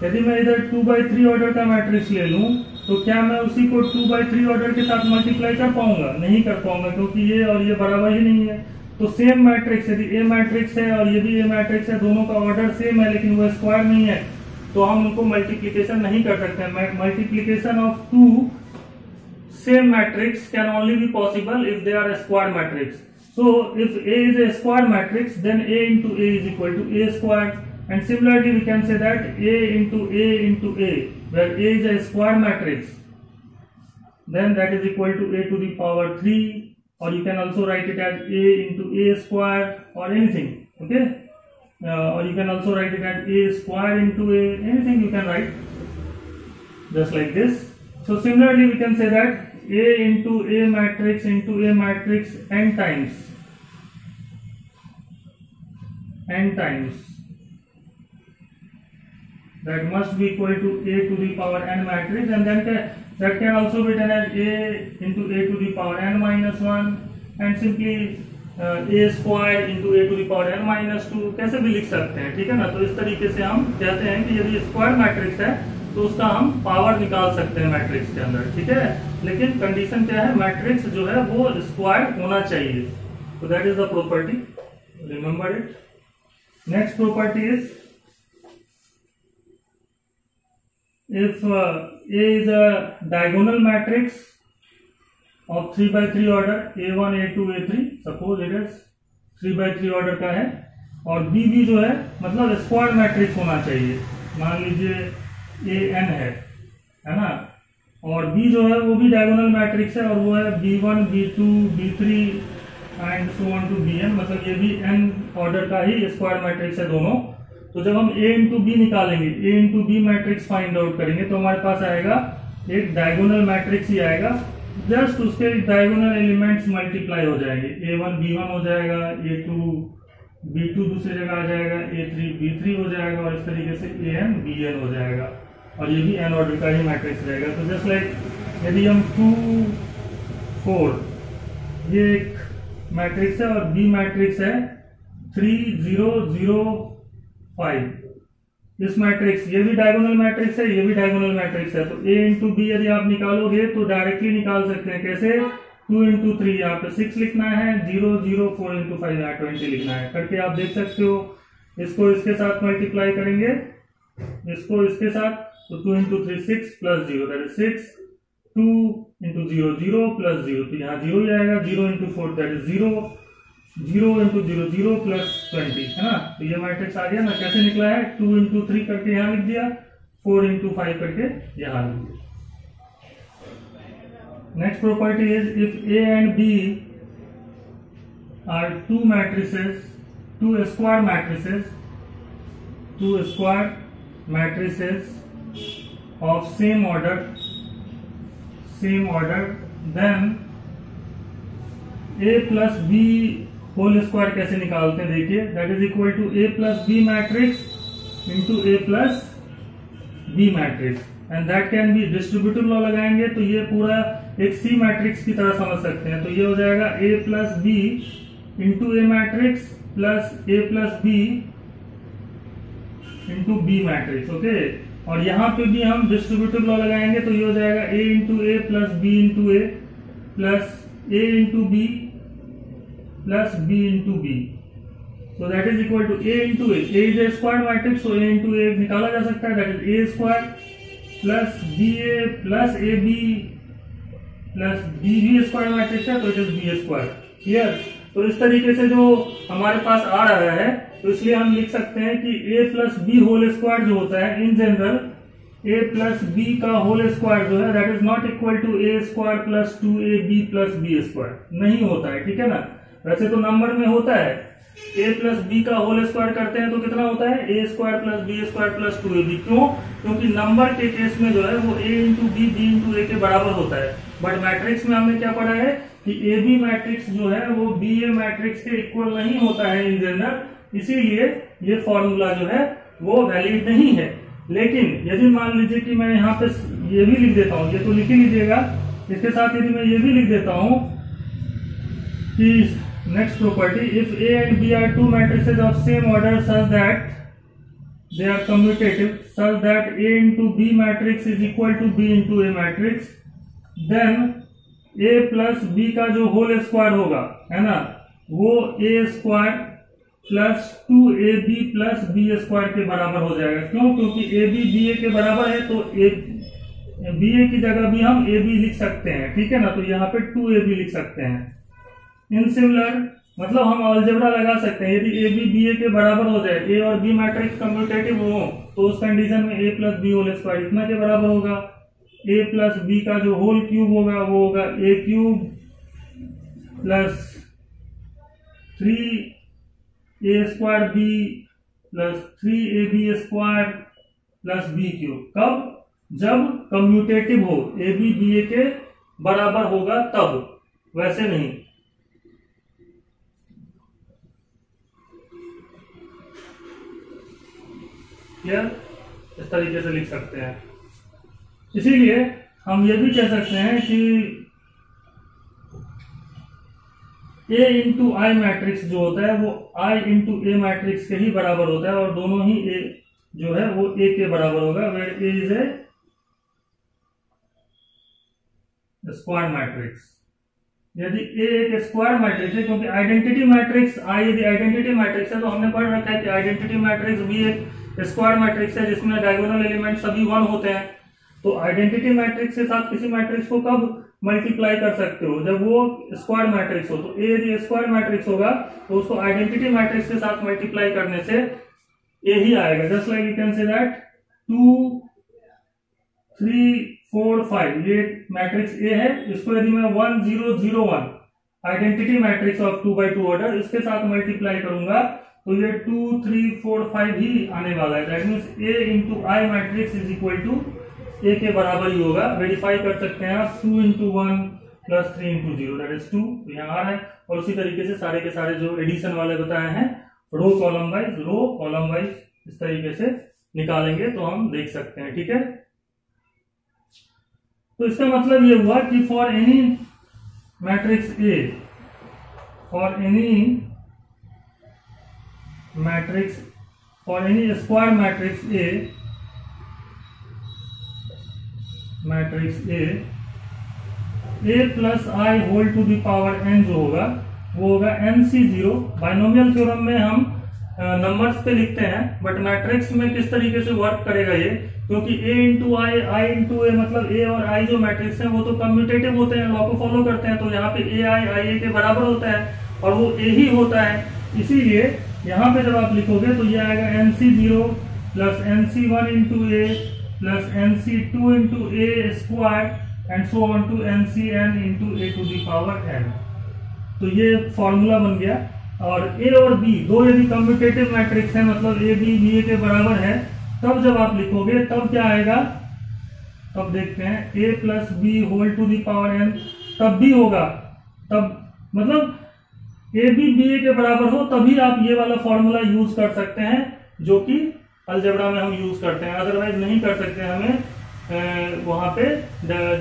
Speaker 1: यदि मैं इधर 2x3 ऑर्डर का मैट्रिक्स ले लूं तो क्या मैं उसी को 2x3 ऑर्डर के साथ मल्टीप्लाई कर पाऊंगा? नहीं कर पाऊंगा, क्योंकि ये और ये बराबर ही नहीं है। तो सेम मैट्रिक्स यदि ए मैट्रिक्स है और यदि ए मैट्रिक्स है, दोनों का ऑर्डर सेम है लेकिन वो स्क्वायर नहीं है, तो हम उनको मल्टीप्लीकेशन नहीं कर सकते। Multiplication of two same matrix can only be possible if they are square matrix. So if A is a square matrix then A into A is equal to A square, and similarly we can say that A into A, where A is a square matrix, then that is equal to A to the power 3, or you can also write it as A into A square or anything. Okay, or you can also write it as A square into A, anything you can write just like this. So similarly we can say that A into A matrix n times that must be equal to A to the power n matrix, and then that can also be done as A into A to the power n minus 1, and simply A square into A to the power n minus 2 कैसे भी लिख सकते हैं। ठीक है ना, तो इस तरीके से हम कहते हैं कि यदि स्क्वायर मैट्रिक्स है तो उसका हम पावर निकाल सकते हैं मैट्रिक्स के अंदर। ठीक है, लेकिन कंडीशन क्या है, मैट्रिक्स जो है वो स्क्वायर होना चाहिए। तो that is the property, remember it. Next property is if A is a diagonal matrix of 3x3 order, A1, A2, A3, suppose it is 3x3 order का है, और B भी जो है मतलब स्क्वायर मैट्रिक्स होना चाहिए। मान लीजिए AN है ना, और B जो है वो भी डायगोनल मैट्रिक्स है और वो है B1, B2, B3 and so on to Bn, मतलब ये भी n ऑर्डर का ही स्क्वायर मैट्रिक्स है दोनों। तो जब हम A इंटू बी निकालेंगे, A into B matrix find out करेंगे, तो हमारे पास आएगा एक डायगोनल मैट्रिक्स ही आएगा, जस्ट उसके डायगोनल एलिमेंट्स मल्टीप्लाई हो जाएंगे। A1 B1 हो जाएगा, A2 B2 दूसरी जगह आ जाएगा, A3 B3 हो जाएगा, और इस तरीके से AN BN हो जाएगा, और ये भी n ऑर्डर का ही मैट्रिक्स रहेगा। तो जस्ट लाइक यदि हम 2 4 ये एक मैट्रिक्स है और B मैट्रिक्स है 3 0 0 5, इस मैट्रिक्स ये भी डायगोनल मैट्रिक्स है, ये भी डायगोनल मैट्रिक्स है। तो A इंटू बी यदि आप निकालोगे तो डायरेक्टली निकाल सकते हैं। कैसे? 2 इंटू 3 यहाँ पे 6 लिखना है, 0 0 4 इंटू 5 यहाँ 20 लिखना है, करके आप देख सकते हो। इसको इसके साथ मल्टीप्लाई करेंगे, इसको इसके साथ, तो 2 into 3 6 plus 0 that is 6, 2 into 0 0 plus 0, तो यहाँ 0 ही आएगा, 0 into 4 that is 0, 0 into 0 0 plus 20 है ना। तो ये मैट्रिक्स आ गया ना, कैसे निकला है 2 इंटू 3 करके यहाँ लिख दिया, 4 इंटू 5 करके यहाँ लिख दिया। Next property is if A and B are two matrices, two square matrices of same order, then a plus b whole square कैसे निकालते हैं देखिए, that is equal to a plus b matrix into a plus b matrix, and that can be distributive law लगाएंगे तो ये पूरा एक c matrix की तरह समझ सकते हैं। तो ये हो जाएगा a plus b into a matrix plus a plus b into b matrix, okay. और यहाँ पे भी हम डिस्ट्रीब्यूटिव लॉ लगाएंगे तो ये हो जाएगा a into A plus B into A plus a into B plus b into B, so that is equal to a into A is a square matrix, so a into A निकाला जा सकता है, that is a square plus ba plus ab plus b भी square matrix है तो it is b square. Clear. तो इस तरीके से जो हमारे पास आ रहा है तो इसलिए हम लिख सकते हैं कि a plus B whole square जो होता है in general a plus B का होल स्क्वायर जो है that is not equal to a square plus 2ab plus B square, नहीं होता है, ठीक है ना। वैसे तो नंबर में होता है a प्लस बी का होल स्क्वायर करते हैं तो कितना होता है a square plus B square plus 2ab, क्यों? क्योंकि नंबर के केस में जो है वो a into B into A के बराबर होता है, बट मैट्रिक्स में हमने क्या पढ़ा है कि ए बी मैट्रिक्स जो है वो बी ए मैट्रिक्स के इक्वल नहीं होता है इन जनरल, इसीलिए ये फॉर्मूला जो है वो वैलिड नहीं है। लेकिन यदि मान लीजिए कि मैं यहाँ पे ये भी लिख देता हूँ, ये तो लिख ही लीजिएगा, इसके साथ यदि मैं ये भी लिख देता हूँ कि next property if A and B are two matrices of same order such that they are commutative such that A into B matrix is equal to B into A matrix, then a plus B का जो whole square होगा है ना वो a square plus 2ab plus B square के बराबर हो जाएगा। क्यों? क्योंकि ab ba के बराबर है तो ba की जगह भी हम ab लिख सकते हैं, ठीक है ना। तो यहाँ पे 2ab लिख सकते हैं। इन सिमिलर मतलब हम अलजेब्रा लगा सकते हैं, यदि ab ba के बराबर हो जाए, a और b मैट्रिक्स कम्यूटेटिव हो तो उस कंडीशन में a plus B whole square इतना के बराबर होगा, a प्लस बी का जो होल क्यूब होगा वो होगा a cube plus 3a square B plus 3ab square plus B cube. कब? जब कम्यूटेटिव हो, a b b a के बराबर होगा तब, वैसे नहीं। क्लियर? इस तरीके से लिख सकते हैं। इसीलिए हम ये भी कह सकते हैं कि a इंटू आई मैट्रिक्स जो होता है वो i इंटू ए मैट्रिक्स के ही बराबर होता है और दोनों ही a जो है वो a के बराबर होगा, where a is a square matrix. यदि a एक स्क्वायर मैट्रिक्स है, क्योंकि आइडेंटिटी मैट्रिक्स i यदि आइडेंटिटी मैट्रिक्स है तो हमने पढ़ रखा है कि आइडेंटिटी मैट्रिक्स भी एक स्क्वायर मैट्रिक्स है जिसमें डायगोनल एलिमेंट सभी 1 होते हैं। तो आइडेंटिटी मैट्रिक्स के साथ किसी मैट्रिक्स को कब मल्टीप्लाई कर सकते हो? जब वो स्क्वायर मैट्रिक्स हो। तो ए यदि स्क्वायर मैट्रिक्स होगा तो उसको आइडेंटिटी मैट्रिक्स के साथ मल्टीप्लाई करने से ए ही आएगा। Just like you can say that 2 3 4 5 ये मैट्रिक्स ए है, इसको यदि मैं 1 0 0 1 identity matrix of 2 by 2 order इसके साथ मल्टीप्लाई करूंगा तो ये 2 3 4 5 ही आने वाला है। That means A into I matrix is equal to A के बराबर ही होगा। वेरीफाई कर सकते हैं आप 2 into 1 plus 3 into 0 that is 2, तो यहाँ आ रहा है। और उसी तरीके से सारे के सारे जो एडिशन वाले बताए हैं रो कॉलम वाइज इस तरीके से निकालेंगे तो हम देख सकते हैं, ठीक है। तो इसका मतलब ये हुआ कि for any matrix A, for any square matrix A plus I whole to the power n जो होगा वो होगा nc0। बाइनोमियल थ्योरम में हम नंबर्स पे लिखते हैं, बट मैट्रिक्स में किस तरीके से वर्क करेगा ये, क्योंकि a इंटू आई इंटू ए मतलब a और i जो मैट्रिक्स हैं वो तो कम्यूटेटिव होते हैं, लॉ को फॉलो करते हैं। तो यहाँ पे ai ia के बराबर होता है, और वो ए ही होता है। इसीलिए यहाँ पे जब आप लिखोगे तो ये आएगा NC0 plus NC1 into A plus NC2 into A square and so on to NCn into A to the power n। तो ये फॉर्मूला बन गया। और ए और बी दो यदि कम्यूटेटिव मैट्रिक्स है, मतलब ए बी बी ए के बराबर है, तब जब आप लिखोगे तब क्या आएगा, तब देखते हैं A plus B whole to the power n, तब भी होगा, तब मतलब ए बी बी ए के बराबर हो तभी आप ये वाला फॉर्मूला यूज कर सकते हैं जो कि अलजेब्रा में हम यूज करते हैं, अदरवाइज नहीं कर सकते। हमें वहां पे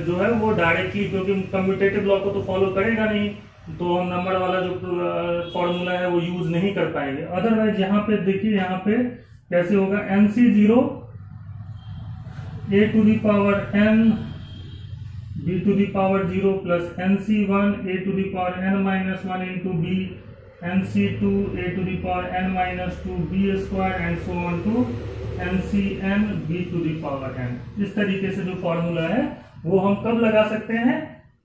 Speaker 1: जो है वो डायरेक्टली, क्योंकि कम्यूटेटिव लॉ को तो फॉलो करेगा नहीं, तो हम नंबर वाला जो फॉर्मूला है वो यूज नहीं कर पाएंगे। अदरवाइज यहाँ पे देखिए, यहाँ पे कैसे होगा, NC0 a to the power n b to the power 0 plus NC1 a to the power n minus 1 into b NC2 a to the power n minus 2 b square and so on to NCn b to the power n। इस तरीके से जो formula है वो हम कब लगा सकते हैं,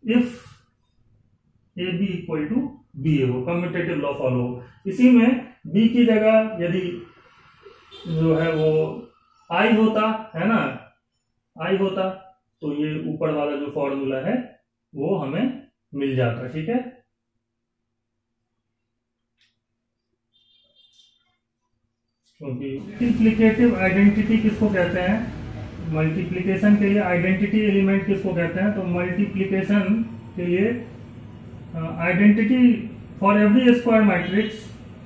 Speaker 1: if A B equal to B हो, कम्यूटेटिव लॉ फॉलो हो। इसी में b की जगह यदि जो है वो i होता है ना, i होता तो ये ऊपर वाला जो फॉर्मूला है वो हमें मिल जाता। ठीक है, क्योंकि मल्टीप्लिकेटिव आइडेंटिटी किसको कहते हैं, मल्टीप्लिकेशन के लिए आइडेंटिटी एलिमेंट किसको कहते हैं, तो मल्टीप्लिकेशन के लिए identity for every square matrix,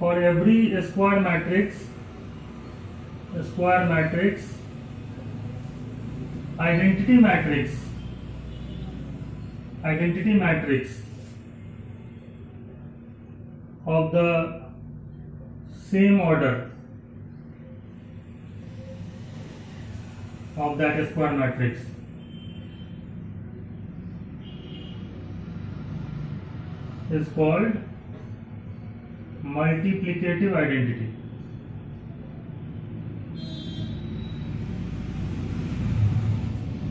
Speaker 1: for every square matrix identity matrix of the same order of that square matrix is called multiplicative identity।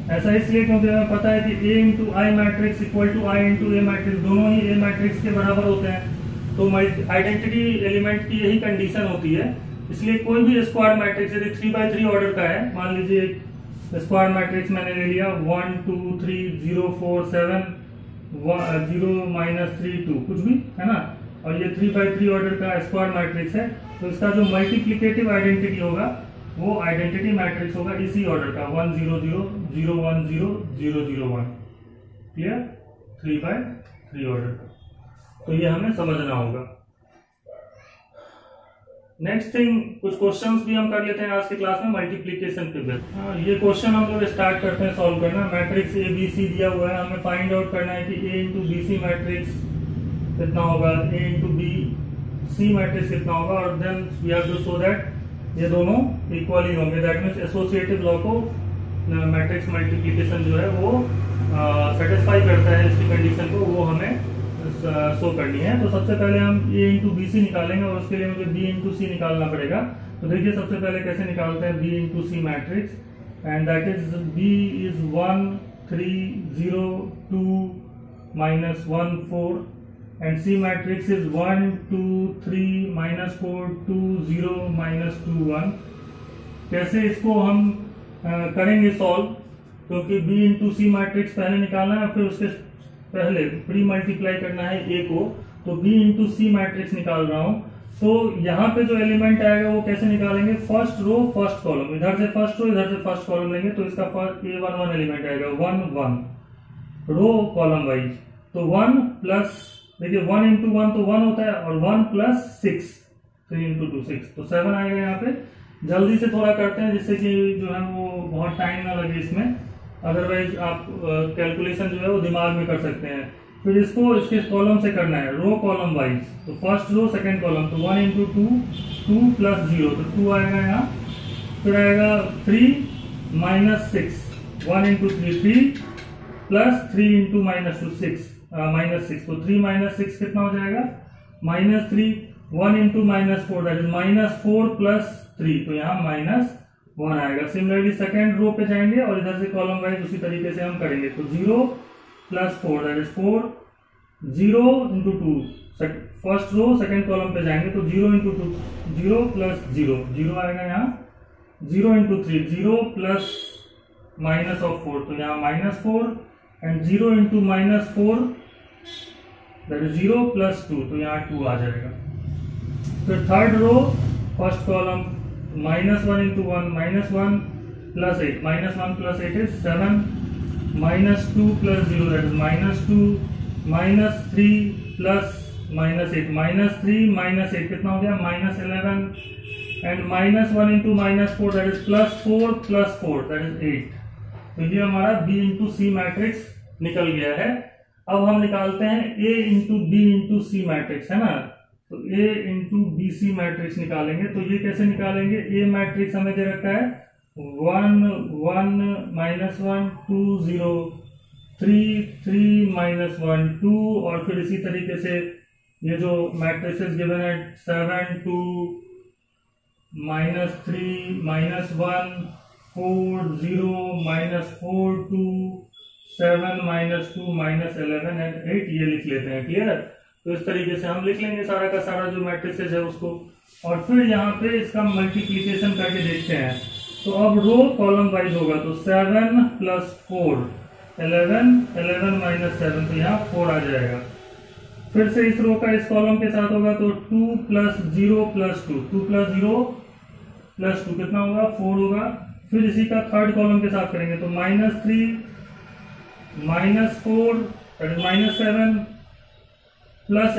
Speaker 1: ऐसा इसलिए क्योंकि हमें पता है कि a into I matrix equal to I into A matrix, दोनों ही a matrix के बराबर होते हैं। तो आइडेंटिटी एलिमेंट की यही कंडीशन होती है। इसलिए कोई भी स्क्वायर मैट्रिक्स यदि 3x3 ऑर्डर का है, मान लीजिए स्क्वायर मैट्रिक्स मैंने ले लिया 1 2 3 0 4 7 0 -3 2 कुछ भी है ना, और ये 3x3 ऑर्डर का स्क्वायर मैट्रिक्स है, तो इसका जो मल्टीप्लिकेटिव आइडेंटिटी होगा वो आइडेंटिटी मैट्रिक्स होगा इसी ऑर्डर का 1 0 0 0 1 0 0 0 1। क्लियर, 3x3 ऑर्डर का, तो ये हमें समझना होगा। नेक्स्ट थिंग, कुछ क्वेश्चंस भी हम कर लेते हैं आज की क्लास में मल्टीप्लिकेशन के बेस। ये क्वेश्चन हम लोग स्टार्ट करते हैं सॉल्व करना। मैट्रिक्स ए बी सी दिया हुआ है, हमें फाइंड आउट करना है कि A into B C matrix कितना होगा, A into B C matrix कितना होगा, और then we have to show that ये दोनों इक्वली होंगे। दैट मीन्स एसोसिएटिव लॉ को मैट्रिक्स मल्टीप्लिकेशन जो है वो सेटिस्फाई करता है, इसकी कंडीशन को वो हमें शो करनी है। तो सबसे पहले हम a इंटू बी सी निकालेंगे और उसके लिए मुझे b इंटू सी निकालना पड़ेगा। तो देखिए सबसे पहले कैसे निकालते हैं b into C matrix, and that is b is 1 3 0 2 -1 4 and c matrix is 1 2 3 -4 2 0 -2 1। कैसे इसको हम करेंगे सॉल्व, क्योंकि b इंटू सी मैट्रिक्स पहले निकालना है, फिर उसके पहले प्री मल्टीप्लाई करना है a को। तो b इंटू सी मैट्रिक्स निकाल रहा हूं, तो यहाँ पे जो एलिमेंट आएगा वो कैसे निकालेंगे, फर्स्ट रो फर्स्ट कॉलम, इधर से फर्स्ट रो इधर से फर्स्ट कॉलम लेंगे, तो इसका फर्स्ट a11 एलिमेंट आएगा 1 1 रो कॉलम वाइज। तो 1 प्लस, देखिए 1 इंटू 1 तो 1 होता है, और 1 प्लस 6 3 इंटू 2 6, तो 7 आएगा यहाँ पे। जल्दी से थोड़ा करते हैं जिससे कि जो है वो बहुत टाइम ना लगे इसमें, अदरवाइज आप कैलकुलेशन जो है वो दिमाग में कर सकते हैं। फिर इसको इसके कॉलम से करना है, रो कॉलम वाइज। तो फर्स्ट रो सेकंड कॉलम, तो 1 इंटू 2 2 प्लस 0, तो 2 आएगा यहाँ। फिर आएगा 3 -6 1 इंटू 3 3 प्लस 3 इंटू -2 6 -6, तो 3 -6 कितना हो जाएगा, -3 1 इंटू -4 दैट इज -4 प्लस 3, तो यहाँ -1 आएगा। सिमिलरली सेकेंड रो पे जाएंगे और इधर से कॉलम वाइज उसी तरीके से हम करेंगे। तो 0 plus 4 that is 4 0 into 2, first row second column पे जाएंगे तो 0 इंटू 2, 0 प्लस 0, 0 आएगा यहाँ, 0 इंटू 3, 0 प्लस माइनस ऑफ 4, तो यहाँ -4, and 0 into -4 that is 0 plus 2, तो यहाँ 2 आ जाएगा। फिर third row first column -1 into 1, -1 plus 8, -1 plus 8 is 7, -2 plus 0 that is -2, -3 plus -8, -3 -8 कितना हो गया, -11, and -1 into -4 that is +4 plus 4 that is 8। तो ये हमारा B इंटू सी मैट्रिक्स निकल गया है। अब हम निकालते हैं A into B into C matrix, है ना। तो A into B C matrix निकालेंगे। तो ये कैसे निकालेंगे, A मैट्रिक्स हमें दे रखा है 1 1 -1 2 0 3 3 -1 2, और फिर इसी तरीके से ये जो मैट्रिसेस गिवन है 7 2 -3 -1 4 0 -4 2 7 -2 -11 एंड 8, ये लिख लेते हैं। क्लियर। तो इस तरीके से हम लिख लेंगे सारा का सारा जो मैट्रिसेस है उसको, और फिर यहाँ पे इसका मल्टीप्लीकेशन करके देखते हैं। तो अब रो कॉलम वाइज होगा, तो 7 प्लस 4 11 11 -7, तो यहाँ 4 आ जाएगा। फिर से इस रो का इस कॉलम के साथ होगा, तो 2 प्लस 0 प्लस 2, 2 प्लस 0 प्लस 2 कितना होगा, 4 होगा। फिर इसी का थर्ड कॉलम के साथ करेंगे, तो -3 -4 दैट इज -7 प्लस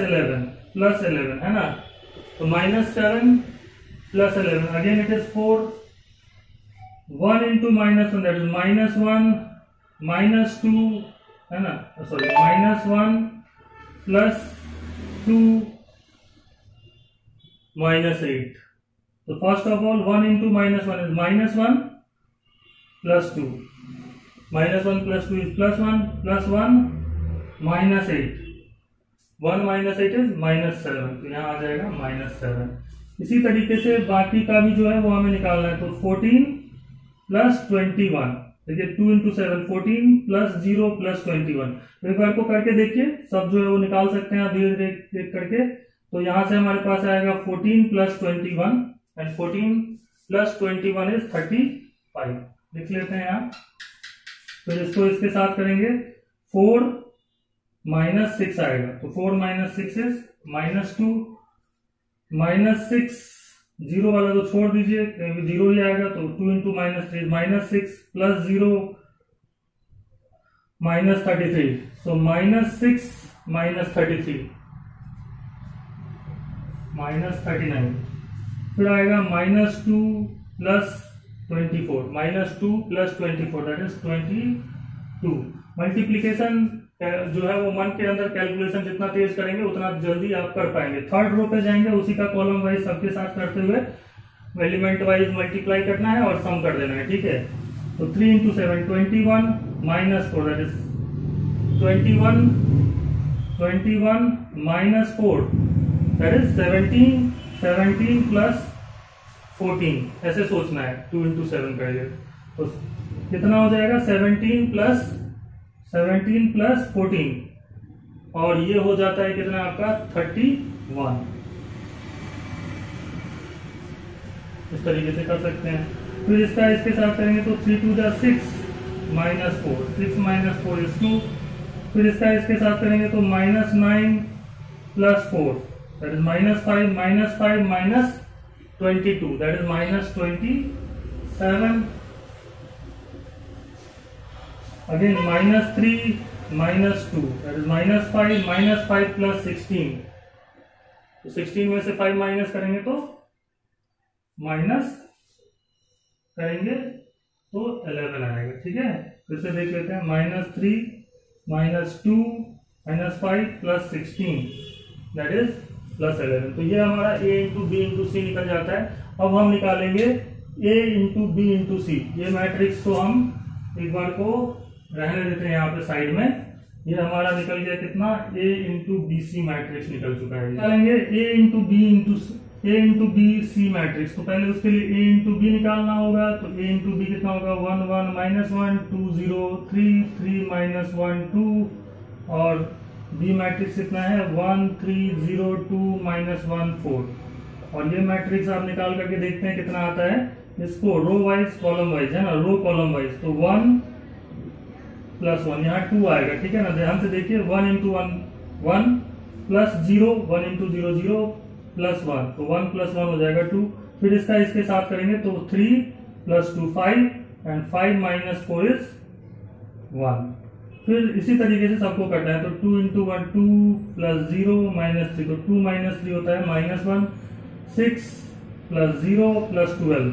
Speaker 1: 11 है ना। तो -7 plus 11 again it is 4, 1 into -1 that is -1 -2 है ना, सॉरी -1 प्लस 2 -8। तो first of all 1 into -1 is -1 plus 2, -1 plus 2 is +1 plus 1 -8, 1 -8 is -7, तो यहाँ आ जाएगा -7। इसी तरीके से बाकी का भी जो है वो हमें निकालना है। तो 14 प्लस 21, देखिए 2 इंटू 7 14 प्लस 0 प्लस 21। तो एक बार को करके देखिए, सब जो है वो निकाल सकते हैं धीरे धीरे देख करके। तो यहां से हमारे पास आएगा 14 प्लस 21, एंड 14 प्लस 21 इज 35, लिख लेते हैं यहाँ। तो इसको इसके साथ करेंगे, 4 -6 आएगा, तो 4 -6 इज -2, -6 जीरो वाला तो छोड़ दीजिए, जीरो ही आएगा। तो 2 इंटू -3 -6 प्लस 0 -33, सो -6 -33 -39। फिर आएगा -2 plus 24, -2 plus 24 that is 22। Multiplication जो है वो मन के अंदर कैलकुलेशन जितना तेज करेंगे उतना जल्दी आप कर पाएंगे। थर्ड रो पे जाएंगे, उसी का कॉलम वाइज सबके साथ करते हुए एलिमेंट वाइज मल्टीप्लाई करना है और सम कर देना है, ठीक है। तो 3 into 7 21 -4 that is 21 -4 that is 17 plus 14, ऐसे सोचना है। 2 इंटू 7 करिए तो कितना हो जाएगा, 17 प्लस 14, और ये हो जाता है कितना आपका 31। इस तरीके से कर सकते हैं। फिर इसका इसके साथ करेंगे तो 3 2 जा 6 -4, 6 -4 इज 2। फिर इसका इसके साथ करेंगे तो -9 plus 4 that is -5 -22 that is -27। Again -3 -2 that is -5 plus 16। तो 16 में से 5 माइनस करेंगे तो माइनस करेंगे तो 11 आएगा, ठीक है। फिर से देख लेते हैं, -3 -2 -5 प्लस 16 दैट इज +11। तो ये हमारा A इंटू बी इंटू सी निकल जाता है। अब हम निकालेंगे A इंटू बी इंटू सी। ये मैट्रिक्स को हम एक बार को रहने देते हैं यहाँ पे साइड में। ये हमारा निकल गया कितना, A into B C matrix निकल चुका है। निकालेंगे A into B C matrix. तो पहले उसके लिए A इंटू बी निकालना होगा। तो A इंटू बी कितना होगा, 1 1 -1 2 0 3 3 -1 2 और बी मैट्रिक्स कितना है 1 3 0 2 -1 4। और ये मैट्रिक्स आप निकाल करके देखते हैं कितना आता है। इसको रो वाइज कॉलम वाइज है ना, रो कॉलम वाइज, तो 1 + 1 यहाँ 2 आएगा, ठीक है ना। ध्यान से देखिए 1 × 1 1 + 0 1 × 0 0 + 1, तो 1 + 1 हो जाएगा 2। फिर इसका इसके साथ करेंगे तो 3 + 2 5 एंड 5 - 4 इज 1। फिर इसी तरीके से सबको करना है, तो 2 × 1 2 + 0 -3, तो 2 - 3 होता है -1। 6 + 0 + 12,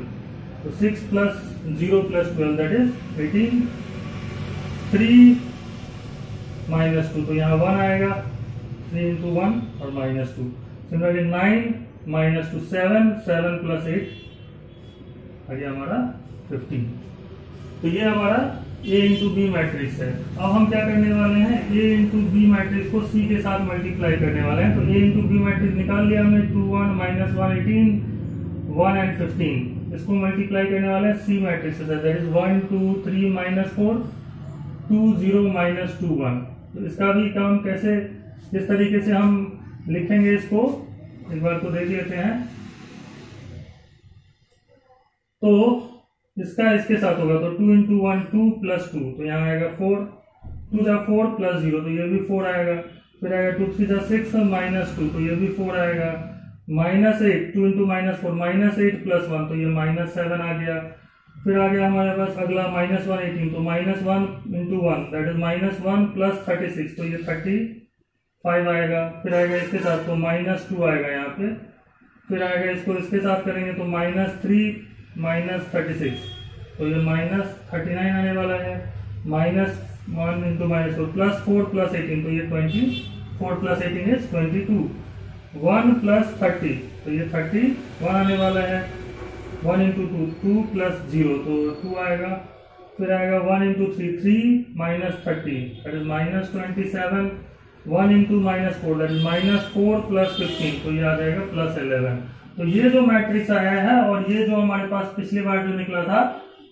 Speaker 1: तो 6 + 0 + 12 दैट इज 18। 3 - 2, तो यहाँ 1 आएगा, 3 × 1 और -2। सिमिलरली 9 - 2 7 7 + 8 आ गया हमारा 15। तो ये हमारा A × B मैट्रिक्स है। अब हम क्या करने वाले हैं, A × B मैट्रिक्स को C के साथ मल्टीप्लाई करने वाले हैं। तो A × B मैट्रिक्स निकाल लिया हमने, 2 1 -1 18 1 एंड 15। इसको मल्टीप्लाई करने वाले हैं C मैट्रिक्स से, दैट इज 1 2 3 -4 2 0 -2 1। तो इसका भी काम कैसे, इस तरीके से हम लिखेंगे इसको, एक बार को देख लेते हैं। तो इसका इसके साथ होगा, तो 2 × 1 2 + 2, तो यहाँ आएगा 4, 2 × 4 + 0, तो ये भी 4 आएगा। फिर आएगा 2 3 × 6 -2, तो ये भी 4 आएगा। -8 2 × -4 -8 + 1, तो ये -7 आ गया। फिर आ गया हमारे पास अगला -1 18, तो -1 × 1 दैट इज -1 + 36, तो ये 35 आएगा। फिर आएगा इसके साथ तो -2 आएगा यहाँ पे। फिर आएगा इसको इसके साथ करेंगे तो -3 - 36, तो ये -39 आने वाला है। -1 × -4 +4 + 18, तो ये 24 + 18 इज 22। 1 + 30, तो ये 31 आने वाला है। 1 × 2 2 + 0, तो 2 आएगा। फिर आएगा 1 × 3 3 - 30 दैट इज -27। 1 × -4 दैट इज -4 + 15, तो ये आ जाएगा +11। तो ये जो मैट्रिक्स आया है और ये जो हमारे पास पिछली बार जो निकला था,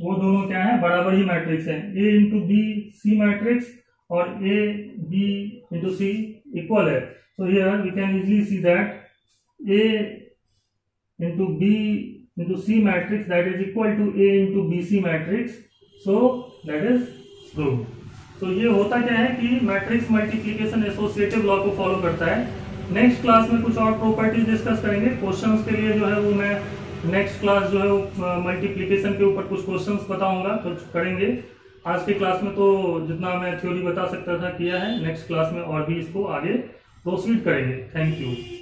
Speaker 1: वो दोनों क्या है, बराबर ही मैट्रिक्स है। A × B C मैट्रिक्स और A B × C इक्वल है। So here we can easily see that A × B × C matrix that is equal to A × BC matrix. So that is proved. तो ये होता क्या है कि matrix multiplication associative law को follow करता है। नेक्स्ट क्लास में कुछ और प्रॉपर्टीज डिस्कस करेंगे। क्वेश्चंस के लिए जो है वो मैं नेक्स्ट क्लास जो है वो मल्टीप्लिकेशन के ऊपर कुछ क्वेश्चंस बताऊंगा, कुछ करेंगे। आज के क्लास में तो जितना मैं थ्योरी बता सकता था किया है, नेक्स्ट क्लास में और भी इसको आगे प्रोसीड करेंगे। Thank you.